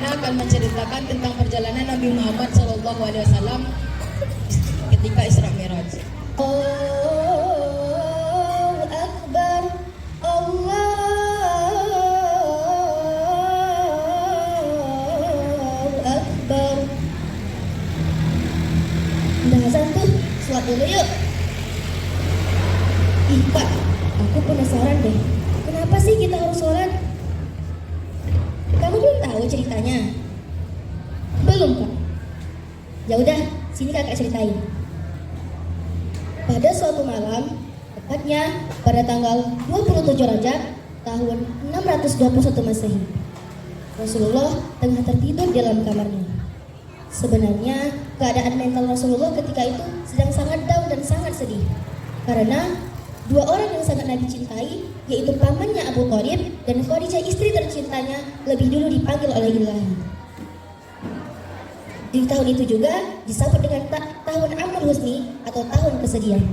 Ana akan menceritakan tentang perjalanan Nabi Muhammad SAW ketika Isra Mi'raj. Allahu Akbar, Allahu Akbar. Udah azan tuh, sholat dulu yuk. Ih Kak, aku penasaran deh, kenapa sih kita harus sholat? Kamu belum tahu ceritanya? Belum Kak? Ya udah, sini kakak ceritain. Pada suatu malam, tepatnya pada tanggal 27 Rajab tahun 621 Masehi, Rasulullah tengah tertidur di dalam kamarnya. Sebenarnya keadaan mental Rasulullah ketika itu sedang sangat down dan sangat sedih, karena dua orang yang sangat Nabi cintai, yaitu pamannya Abu Thalib dan Khadijah istri tercintanya, lebih dulu dipanggil oleh Ilahi. Di tahun itu juga disebut dengan tahun Amul Husni atau tahun kesedihan.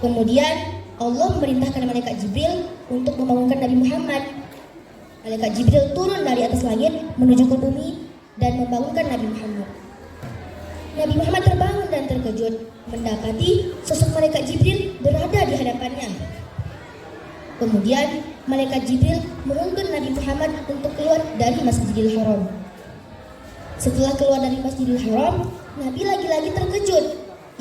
Kemudian Allah memerintahkan malaikat Jibril untuk membangunkan Nabi Muhammad. Malaikat Jibril turun dari atas langit menuju ke bumi dan membangunkan Nabi Muhammad. Nabi Muhammad terbangun dan terkejut mendapati sosok malaikat Jibril berada di hadapannya. Kemudian malaikat Jibril menuntun Nabi Muhammad untuk keluar dari Masjidil Haram. Setelah keluar dari Masjidil Haram, Nabi lagi-lagi terkejut.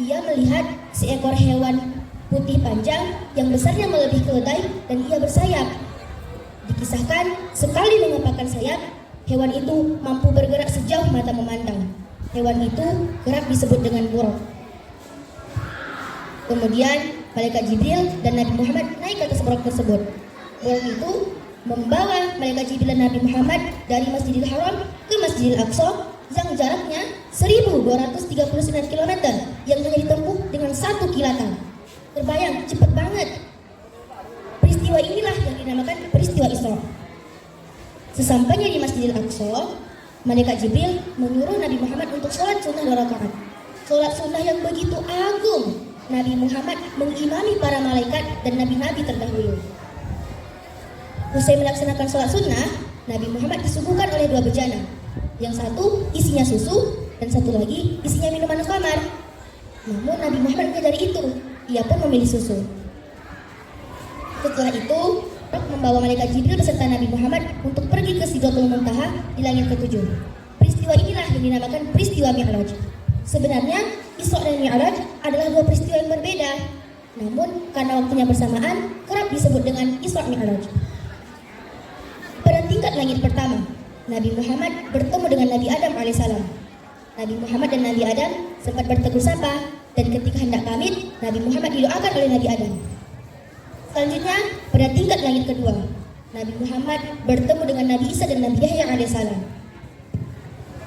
Ia melihat seekor hewan putih panjang yang besarnya melebihi keledai dan ia bersayap. Dikisahkan sekali mengepakkan sayap, hewan itu mampu bergerak sejauh mata memandang. Hewan itu kerap disebut dengan buraq. Kemudian malaikat Jibril dan Nabi Muhammad naik ke atas buraq tersebut. Buraq itu membawa malaikat Jibril dan Nabi Muhammad dari Masjidil Haram ke Masjidil Aqsa yang jaraknya 1239 km yang hanya ditempuh dengan 1 kilatan. Terbayang, cepat banget. Peristiwa inilah yang dinamakan peristiwa Isra. Sesampainya di Masjidil Aqsa, malaikat Jibril menyuruh Nabi Muhammad untuk sholat sunnah 2 rakaat. Sholat sunnah yang begitu agung. Nabi Muhammad mengimami para malaikat dan nabi-nabi terdahulu. Usai melaksanakan sholat sunnah, Nabi Muhammad disuguhkan oleh 2 bejana. Yang satu isinya susu dan satu lagi isinya minuman khamar. Namun Nabi Muhammad menyadari itu, ia pun memilih susu. Setelah itu, membawa malaikat Jibril beserta Nabi Muhammad untuk pergi ke Sidratul Muntaha di langit ke-7. Peristiwa inilah yang dinamakan peristiwa Mi'raj. Sebenarnya Isra dan Mi'raj adalah 2 peristiwa yang berbeda, namun karena waktunya bersamaan kerap disebut dengan Isra Mi'raj. Pada tingkat langit pertama, Nabi Muhammad bertemu dengan Nabi Adam alaihissalam. Nabi Muhammad dan Nabi Adam sempat bertegur sapa, dan ketika hendak pamit, Nabi Muhammad didoakan oleh Nabi Adam. Selanjutnya, pada tingkat langit kedua, Nabi Muhammad bertemu dengan Nabi Isa dan Nabi Yahya alaihissalam.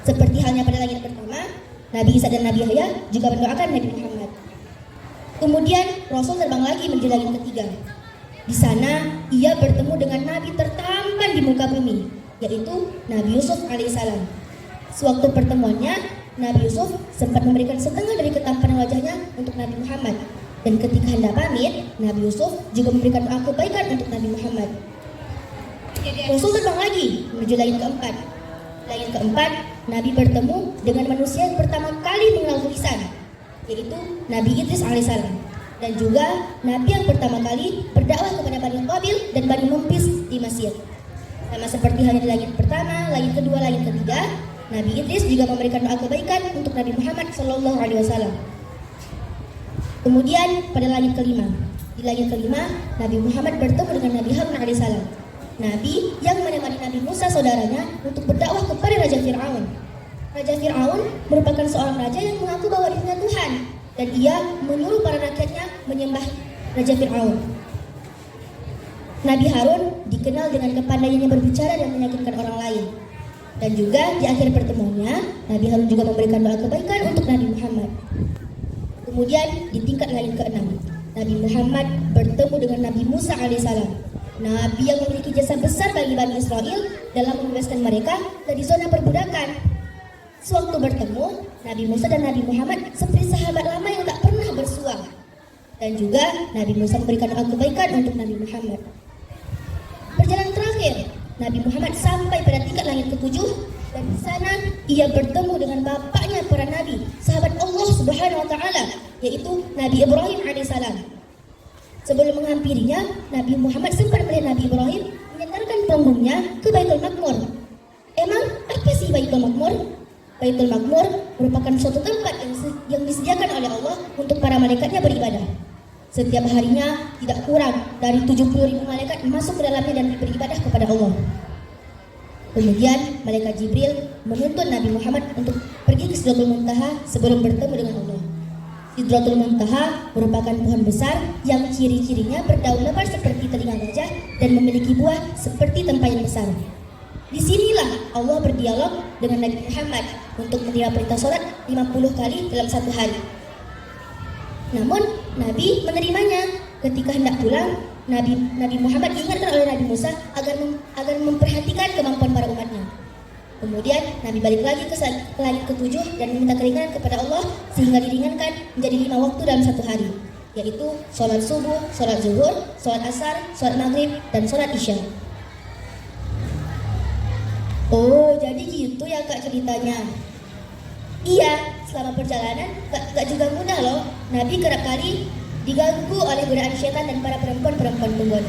Seperti halnya pada langit pertama, Nabi Isa dan Nabi Yahya juga mendoakan Nabi Muhammad. Kemudian Rasul terbang lagi menuju langit ketiga. Di sana ia bertemu dengan Nabi tertampan di muka bumi, yaitu Nabi Yusuf alaihissalam. Sewaktu pertemuannya, Nabi Yusuf sempat memberikan setengah dari ketampanan wajahnya untuk Nabi Muhammad. Dan ketika hendak pamit, Nabi Yusuf juga memberikan doa kebaikan untuk Nabi Muhammad. Rasul terbang lagi menuju langit keempat. Langit keempat, Nabi bertemu dengan manusia yang pertama kali mengenal tulisan, yaitu Nabi Idris alaihissalam. Dan juga Nabi yang pertama kali berdakwah kepada Bani Qabil dan Bani Mumpis di Mesir. Sama seperti halnya di langit pertama, langit kedua, langit ketiga, Nabi Idris juga memberikan doa kebaikan untuk Nabi Muhammad SAW. Kemudian pada langit kelima, di langit kelima, Nabi Muhammad bertemu dengan Nabi Harun alaihissalam. Nabi yang menemani Nabi Musa saudaranya untuk berdakwah kepada Raja Fir'aun. Raja Fir'aun merupakan seorang raja yang mengaku bahwa dirinya Tuhan, dan ia menyuruh para rakyatnya menyembah Raja Fir'aun. Nabi Harun dikenal dengan kepandaiannya berbicara dan meyakinkan orang lain. Dan juga di akhir pertemuannya, Nabi Harun juga memberikan doa kebaikan untuk Nabi Muhammad. Kemudian di tingkat langit ke-6, Nabi Muhammad bertemu dengan Nabi Musa alaihissalam, Nabi yang memiliki jasa besar bagi Bani Israel dalam membebaskan mereka dari zona perbudakan. Sewaktu bertemu, Nabi Musa dan Nabi Muhammad seperti sahabat lama yang tak pernah bersua. Dan juga Nabi Musa memberikan doa kebaikan untuk Nabi Muhammad. Perjalanan terakhir, Nabi Muhammad sampai pada tingkat langit ke-7. Dan di sana ia bertemu dengan bapaknya para nabi, sahabat Allah Subhanahu wa taala, yaitu Nabi Ibrahim alaihissalam. Sebelum menghampirinya, Nabi Muhammad sempat melihat Nabi Ibrahim menyandarkan punggungnya ke Baitul Maqmur. Emang apa sih Baitul Maqmur? Baitul Maqmur merupakan suatu tempat yang disediakan oleh Allah untuk para malaikatnya beribadah. Setiap harinya tidak kurang dari 70.000 malaikat masuk ke dalamnya dan beribadah kepada Allah. Kemudian malaikat Jibril menuntun Nabi Muhammad untuk pergi ke Sidratul Muntaha sebelum bertemu dengan Allah. Sidratul Muntaha merupakan pohon besar yang ciri-cirinya berdaun lebar seperti telinga gajah dan memiliki buah seperti tempayan besar. Disinilah Allah berdialog dengan Nabi Muhammad untuk menerima perintah sholat 50 kali dalam satu hari. Namun Nabi menerimanya. Ketika hendak pulang, Nabi Muhammad diingatkan oleh Nabi Musa agar memperhatikan kemampuan para umatnya. Kemudian Nabi balik lagi ke langit ke-7 dan meminta keringanan kepada Allah sehingga diringankan menjadi 5 waktu dalam satu hari, yaitu sholat subuh, sholat zuhur, sholat asar, sholat maghrib, dan sholat isya. Oh, jadi gitu ya Kak ceritanya. Iya, selama perjalanan gak juga mudah loh. Nabi kerap kali diganggu oleh godaan setan dan para perempuan-perempuan penggoda.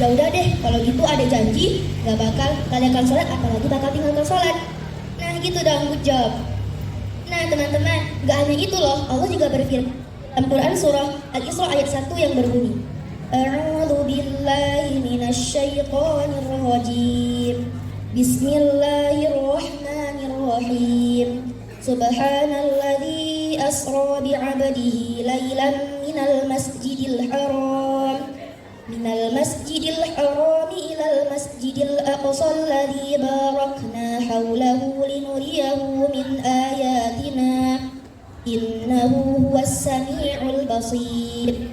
Ya udah deh, kalau gitu ada janji gak bakal kalian sholat, apalagi bakal tinggalkan sholat. Nah gitu dong, good job. Nah teman-teman, gak hanya itu loh, Allah juga berfirman dalam Quran surah Al-Isra ayat 1 yang berbunyi, A'udzu billahi minasyaitonir rajim. Bismillahirrahmanirrahim. Subhanalladzi asra bi'abdihi lailan minal masjidil haram ilal masjidil aqsa alladzi barakna haulahu linuriyahu min ayatina innahu huwas sami'ul basir.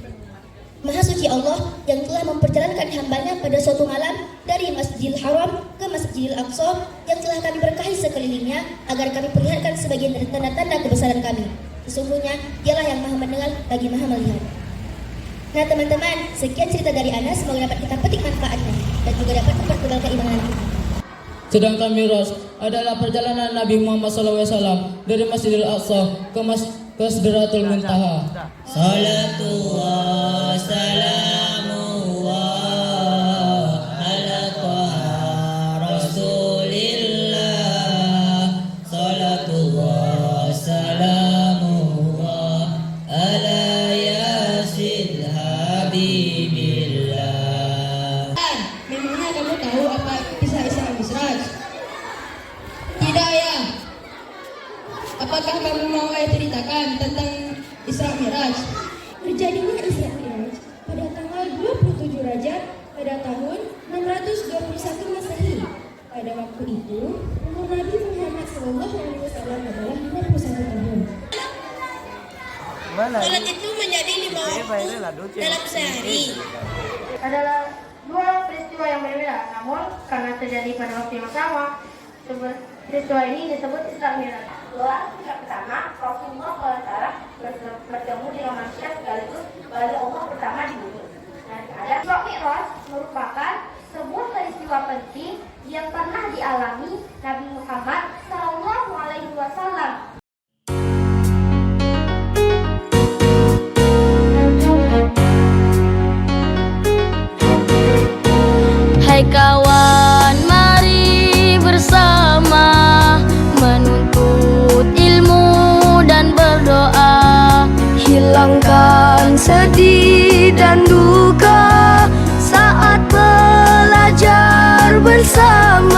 Maha suci Allah yang telah memperjalankan hambanya pada suatu malam dari Masjidil Haram ke Masjidil Aqsa yang telah kami berkahi sekelilingnya agar kami perlihatkan sebagian dari tanda-tanda kebesaran kami. Sesungguhnya dialah yang maha mendengar lagi maha melihat. Nah teman-teman, sekian cerita dari Ana, semoga dapat kita petik manfaatnya dan juga dapat mempertebal keimanan kita. Sedangkan Mi'raj adalah perjalanan Nabi Muhammad SAW dari Masjidil Aqsa ke Sidratul Muntaha. Salatullah salamullah ala Taha Rasulillah. Salatullah salamullah ala Yasin Habibillah. Memangnya kamu tahu apa kisah Isra Mi'raj? Tidak ya? Apakah kamu mau saya ceritakan tentang Isra Mi'raj? Terjadinya Isra Mi'raj pada tanggal 27 Rajab pada tahun 621 Masehi. Pada waktu itu, umur Nabi Muhammad SAW adalah 51 tahun. Sholat itu menjadi 5 waktu dalam sehari. Adalah dua peristiwa yang berbeda, namun karena terjadi pada waktu yang sama, peristiwa ini disebut Isra Mi'raj. Dua yang pertama, Rasulullah SAW bertemu dengan manusia sekaligus lalu Allah pertama di bumi. Nah, Isra Mi'raj merupakan sebuah peristiwa penting yang pernah dialami Nabi Muhammad SAW. Hai kawan, mari bersama menuntut ilmu dan berdoa. Hilangkan sedih dan duka saat belajar bersama.